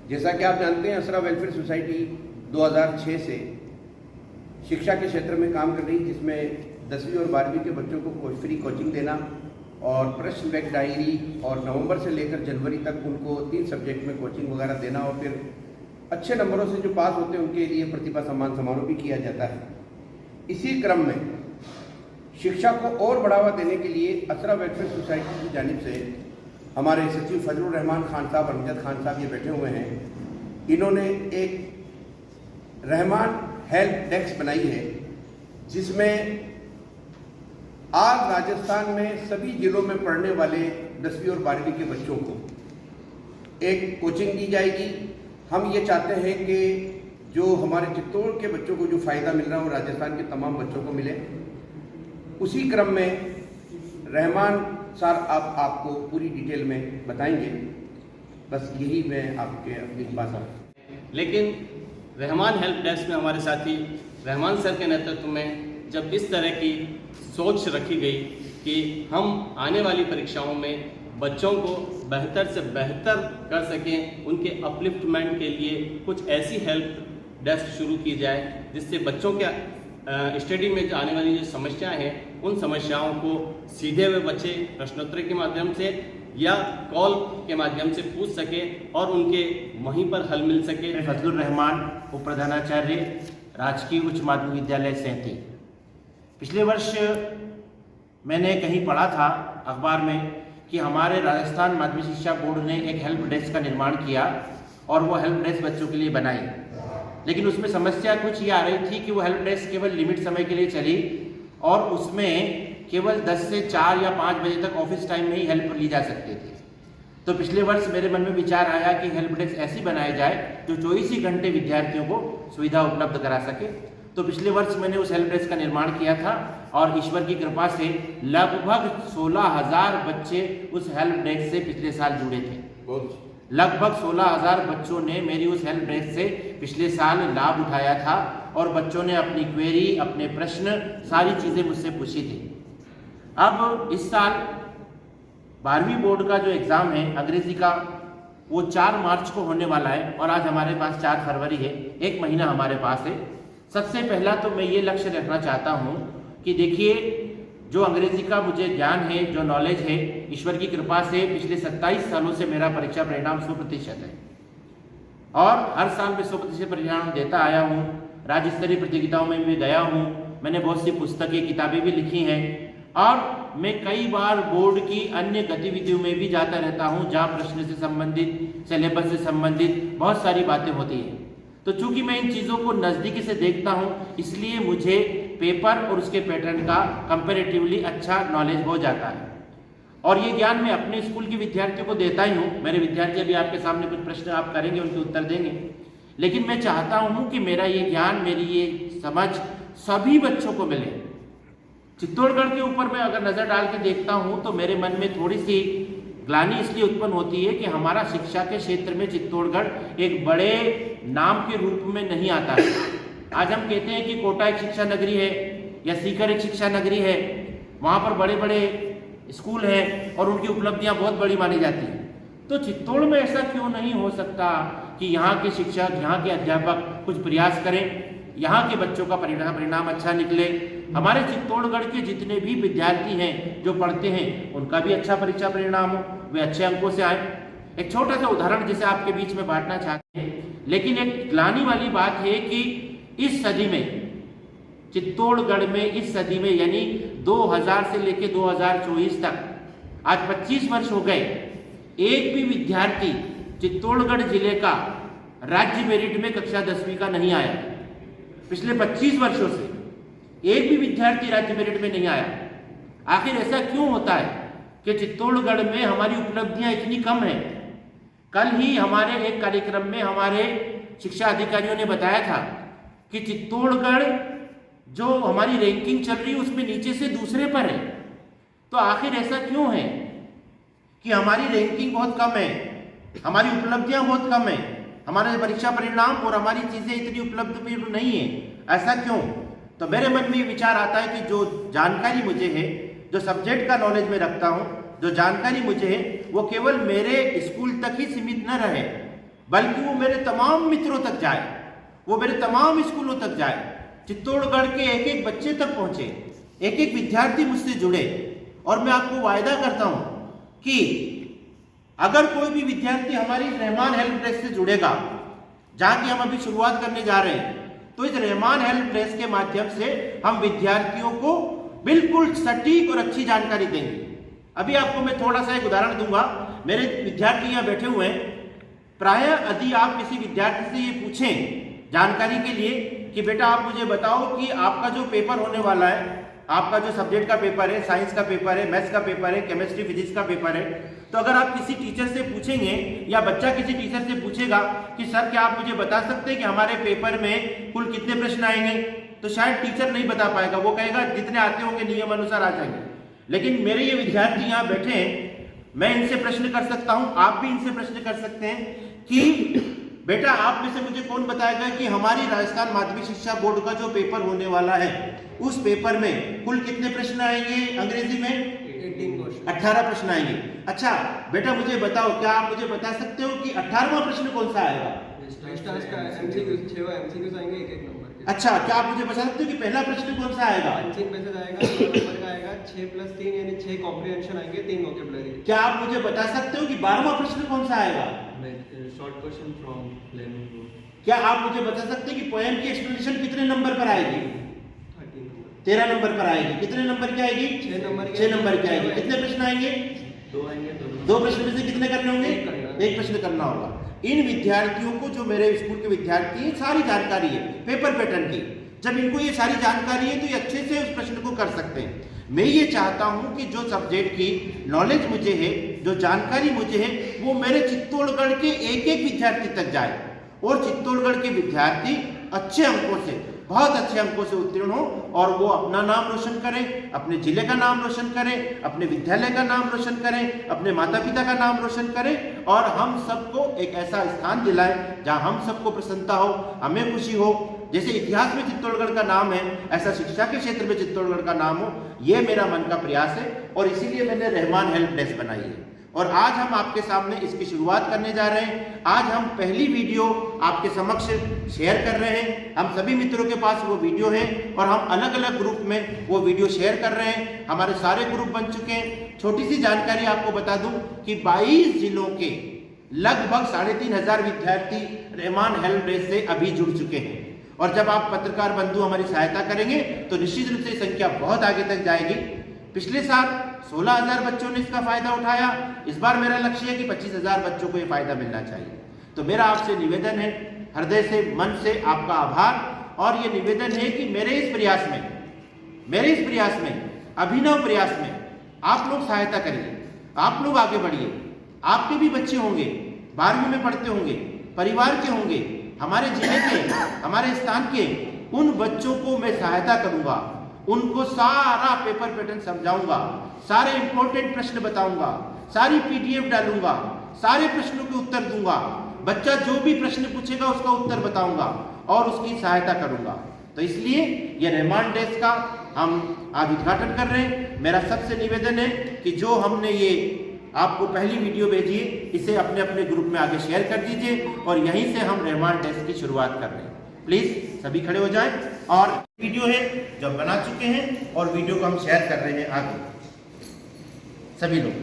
जैसा कि आप जानते हैं, असरा वेलफेयर सोसाइटी 2006 से शिक्षा के क्षेत्र में काम कर रही है, जिसमें 10वीं और 12वीं के बच्चों को फ्री कोचिंग देना और प्रश्न बैंक डायरी और नवंबर से लेकर जनवरी तक उनको 3 सब्जेक्ट में कोचिंग वगैरह देना और फिर अच्छे नंबरों से जो पास होते हैं उनके लिए प्रतिभा सम्मान समारोह भी किया जाता है। इसी क्रम में शिक्षा को और बढ़ावा देने के लिए असरा वेलफेयर सोसाइटी की जानिब से हमारे सचिव फजलुर रहमान खान साहब, अमजद खान साहब ये बैठे हुए हैं, इन्होंने एक रहमान हेल्प डेस्क बनाई है, जिसमें आज राजस्थान में सभी जिलों में पढ़ने वाले 10वीं और 12वीं के बच्चों को एक कोचिंग दी जाएगी। हम ये चाहते हैं कि जो हमारे चित्तौड़ के बच्चों को जो फ़ायदा मिल रहा है वो राजस्थान के तमाम बच्चों को मिले। उसी क्रम में रहमान सर आपको पूरी डिटेल में बताएंगे। बस यही मैं आपके अपनी बात। लेकिन रहमान हेल्प डेस्क में हमारे साथी रहमान सर के नेतृत्व में जब इस तरह की सोच रखी गई कि हम आने वाली परीक्षाओं में बच्चों को बेहतर से बेहतर कर सकें, उनके अपलिफ्टमेंट के लिए कुछ ऐसी हेल्प डेस्क शुरू की जाए जिससे बच्चों के स्टडी में आने वाली जो समस्याएं हैं उन समस्याओं को सीधे हुए बच्चे प्रश्नोत्तरी के माध्यम से या कॉल के माध्यम से पूछ सके और उनके वहीं पर हल मिल सके। फजलुर रहमान, उप प्रधानाचार्य, राजकीय उच्च माध्यमिक विद्यालय सैंती। पिछले वर्ष मैंने कहीं पढ़ा था अखबार में कि हमारे राजस्थान माध्यमिक शिक्षा बोर्ड ने एक हेल्प डेस्क का निर्माण किया और वो हेल्प डेस्क बच्चों के लिए बनाई, लेकिन उसमें समस्या कुछ ये आ रही थी कि वो हेल्प डेस्क केवल लिमिट समय के लिए चली और उसमें केवल 10 से 4 या 5 बजे तक ऑफिस टाइम में ही हेल्प ली जा सकते थे। तो पिछले वर्ष मेरे मन में विचार आया कि हेल्प डेस्क ऐसी बनाई जाए जो 24 ही घंटे विद्यार्थियों को सुविधा उपलब्ध करा सके। तो पिछले वर्ष मैंने उस हेल्प डेस्क का निर्माण किया था और ईश्वर की कृपा से लगभग 16,000 बच्चे उस हेल्प डेस्क से पिछले साल जुड़े थे। लगभग 16,000 बच्चों ने मेरी उस हेल्प डेस्क से पिछले साल लाभ उठाया था और बच्चों ने अपनी क्वेरी, अपने प्रश्न, सारी चीज़ें मुझसे पूछी थी। अब इस साल 12वीं बोर्ड का जो एग्ज़ाम है अंग्रेजी का, वो 4 मार्च को होने वाला है और आज हमारे पास 4 फरवरी है, 1 महीना हमारे पास है। सबसे पहला तो मैं ये लक्ष्य रखना चाहता हूँ कि देखिए, जो अंग्रेजी का मुझे ज्ञान है, जो नॉलेज है, ईश्वर की कृपा से पिछले 27 सालों से मेरा परीक्षा परिणाम 100% है और हर साल मैं 100% परिणाम देता आया हूँ। राज्य स्तरीय प्रतियोगिताओं में भी गया हूँ, मैंने बहुत सी पुस्तकें, किताबें भी लिखी हैं और मैं कई बार बोर्ड की अन्य गतिविधियों में भी जाता रहता हूँ जहाँ प्रश्न से संबंधित, सिलेबस से संबंधित बहुत सारी बातें होती हैं। तो चूंकि मैं इन चीज़ों को नज़दीकी से देखता हूँ, इसलिए मुझे पेपर और उसके पैटर्न का कंपैरेटिवली अच्छा नॉलेज हो जाता है और ये ज्ञान मैं अपने स्कूल के विद्यार्थियों को देता ही हूँ। मेरे विद्यार्थी अभी आपके सामने कुछ प्रश्न आप करेंगे, उनके उत्तर देंगे, लेकिन मैं चाहता हूँ कि मेरा ये ज्ञान, मेरी ये समझ सभी बच्चों को मिले। चित्तौड़गढ़ के ऊपर मैं अगर नज़र डाल के देखता हूँ तो मेरे मन में थोड़ी सी ग्लानि इसलिए उत्पन्न होती है कि हमारा शिक्षा के क्षेत्र में चित्तौड़गढ़ एक बड़े नाम के रूप में नहीं आता है। आज हम कहते हैं कि कोटा एक शिक्षा नगरी है या सीकर एक शिक्षा नगरी है, वहाँ पर बड़े बड़े स्कूल हैं और उनकी उपलब्धियाँ बहुत बड़ी मानी जाती हैं। तो चित्तौड़ में ऐसा क्यों नहीं हो सकता कि यहाँ के शिक्षक, यहाँ के अध्यापक कुछ प्रयास करें, यहाँ के बच्चों का परिणाम अच्छा निकले, हमारे चित्तौड़गढ़ के जितने भी विद्यार्थी हैं जो पढ़ते हैं उनका भी अच्छा परीक्षा परिणाम हो, वे अच्छे अंकों से आए। एक छोटा सा उदाहरण जिसे आपके बीच में बांटना चाहते हैं, लेकिन एक ग्लानि वाली बात है कि इस सदी में चित्तौड़गढ़ में, इस सदी में यानी 2000 से लेकर 2024 तक, आज 25 वर्ष हो गए, एक भी विद्यार्थी चित्तौड़गढ़ जिले का राज्य मेरिट में कक्षा 10वीं का नहीं आया। पिछले 25 वर्षों से एक भी विद्यार्थी राज्य मेरिट में नहीं आया। आखिर ऐसा क्यों होता है कि चित्तौड़गढ़ में हमारी उपलब्धियां इतनी कम हैं? कल ही हमारे एक कार्यक्रम में हमारे शिक्षा अधिकारियों ने बताया था कि चित्तौड़गढ़ जो हमारी रैंकिंग चल रही है उसमें नीचे से दूसरे पर है। तो आखिर ऐसा क्यों है कि हमारी रैंकिंग बहुत कम है, हमारी उपलब्धियां बहुत कम है, हमारे परीक्षा परिणाम और हमारी चीजें इतनी उपलब्ध नहीं है? ऐसा क्यों? तो मेरे मन में ये विचार आता है कि जो जानकारी मुझे है, जो सब्जेक्ट का नॉलेज मैं रखता हूँ, जो जानकारी मुझे है, वो केवल मेरे स्कूल तक ही सीमित न रहे, बल्कि वो मेरे तमाम मित्रों तक जाए, वो मेरे तमाम स्कूलों तक जाए, चित्तौड़गढ़ के एक एक बच्चे तक पहुंचे, एक एक विद्यार्थी मुझसे जुड़े। और मैं आपको वायदा करता हूं कि अगर कोई भी विद्यार्थी हमारी रहमान हेल्प डेस्क से जुड़ेगा, जहां की हम अभी शुरुआत करने जा रहे हैं, तो इस रहमान हेल्प डेस्क के माध्यम से हम विद्यार्थियों को बिल्कुल सटीक और अच्छी जानकारी देंगे। अभी आपको मैं थोड़ा सा एक उदाहरण दूंगा। मेरे विद्यार्थी यहाँ बैठे हुए हैं। प्रायः यदि आप किसी विद्यार्थी से ये पूछें जानकारी के लिए कि बेटा आप मुझे बताओ कि आपका जो पेपर होने वाला है, आपका जो सब्जेक्ट का पेपर है, साइंस का पेपर है, मैथ्स का पेपर है, केमिस्ट्री फिजिक्स का पेपर है, तो अगर आप किसी टीचर से पूछेंगे या बच्चा किसी टीचर से पूछेगा कि सर क्या आप मुझे बता सकते हैं कि हमारे पेपर में कुल कितने प्रश्न आएंगे, तो शायद टीचर नहीं बता पाएगा। वो कहेगा जितने आते होंगे नियम अनुसार आ जाएंगे। लेकिन मेरे ये विद्यार्थी यहाँ बैठे हैं, मैं इनसे प्रश्न कर सकता हूँ, आप भी इनसे प्रश्न कर सकते हैं कि बेटा आप में से मुझे कौन बताएगा कि हमारी राजस्थान माध्यमिक शिक्षा बोर्ड का जो पेपर होने वाला है, उस पेपर में कुल कितने प्रश्न आएंगे? अंग्रेजी में 18 प्रश्न आएंगे। अच्छा बेटा मुझे बताओ, क्या आप मुझे बता सकते हो कि 18वां प्रश्न कौन सा आएगा? अच्छा, क्या आप मुझे बता सकते हो कि पहला प्रश्न कौन सा आएगा? 6+3 यानी 6 कॉम्प्रिहेंशन आएंगे, 3 वोकैबुलरी। क्या आप मुझे बता सकते हो कि 12वां प्रश्न कौन सा आएगा? Short question from learning book. क्या आप मुझे बता सकते हैं कि पोएम की एक्सप्लेनेशन कितने नंबर पर आएगी? 13 नंबर पर आएगी। कितने नंबर की आएगी? 6 नंबर की आएगी। कितने प्रश्न आएंगे? 2 आएंगे। 2 प्रश्न में से कितने करने होंगे? एक प्रश्न करना होगा। इन विद्यार्थियों को, जो मेरे स्कूल के विद्यार्थी हैं, सारी जानकारी है पेपर पैटर्न की। जब इनको ये सारी जानकारी है तो ये अच्छे से उस प्रश्न को कर सकते हैं। मैं ये चाहता हूं कि जो सब्जेक्ट की नॉलेज मुझे है, जो जानकारी मुझे है, वो मेरे चित्तौड़गढ़ के एक एक विद्यार्थी तक जाए और चित्तौड़गढ़ के विद्यार्थी अच्छे अंकों से, बहुत अच्छे अंकों से उत्तीर्ण हो और वो अपना नाम रोशन करें, अपने जिले का नाम रोशन करें, अपने विद्यालय का नाम रोशन करें, अपने माता पिता का नाम रोशन करें और हम सबको एक ऐसा स्थान दिलाएं जहां हम सबको प्रसन्नता हो, हमें खुशी हो। जैसे इतिहास में चित्तौड़गढ़ का नाम है, ऐसा शिक्षा के क्षेत्र में चित्तौड़गढ़ का नाम हो, ये मेरा मन का प्रयास है और इसीलिए मैंने रहमान हेल्प डेस्क बनाई है। और आज हम आपके सामने इसकी शुरुआत करने जा रहे हैं। आज हम पहली वीडियो आपके समक्ष शेयर कर रहे हैं। हम सभी मित्रों के पास वो वीडियो है और हम अलग अलग ग्रुप में वो वीडियो शेयर कर रहे हैं। हमारे सारे ग्रुप बन चुके हैं। छोटी सी जानकारी आपको बता दूं कि 22 जिलों के लगभग 3500 विद्यार्थी रहमान हेल्प डेस्क से अभी जुड़ चुके हैं। और जब आप पत्रकार बंधु हमारी सहायता करेंगे तो निश्चित रूप से संख्या बहुत आगे तक जाएगी। पिछले साल 16,000 बच्चों ने इसका फायदा उठाया। इस बार मेरा लक्ष्य है कि 25,000 बच्चों को ये फायदा मिलना चाहिए। तो मेरा आपसे निवेदन है, हृदय से, मन से आपका आभार। और ये निवेदन है कि मेरे इस प्रयास में, अभिनव प्रयास में आप लोग सहायता करिए, आप लोग आगे बढ़िए। आपके भी बच्चे होंगे, 12वीं में पढ़ते होंगे, परिवार के होंगे, हमारे जिले के, हमारे स्थान के, उन बच्चों को मैं सहायता करूंगा, उनको सारा पेपर पैटर्न समझाऊंगा, सारे इंपॉर्टेंट प्रश्न बताऊंगा, सारी PDF डालूंगा, सारे प्रश्नों के उत्तर दूंगा। बच्चा जो भी प्रश्न पूछेगा उसका उत्तर बताऊंगा और उसकी सहायता करूंगा। तो इसलिए ये रहमान डेस्क का हम आज उद्घाटन कर रहे हैं। मेरा सबसे निवेदन है कि जो हमने ये आपको पहली वीडियो भेजी है, इसे अपने अपने ग्रुप में आगे शेयर कर दीजिए और यहीं से हम रहमान डेस्क की शुरुआत कर रहे हैं। प्लीज सभी खड़े हो जाएं। और वीडियो है जो बना चुके हैं और वीडियो को हम शेयर कर रहे हैं आगे, सभी लोग।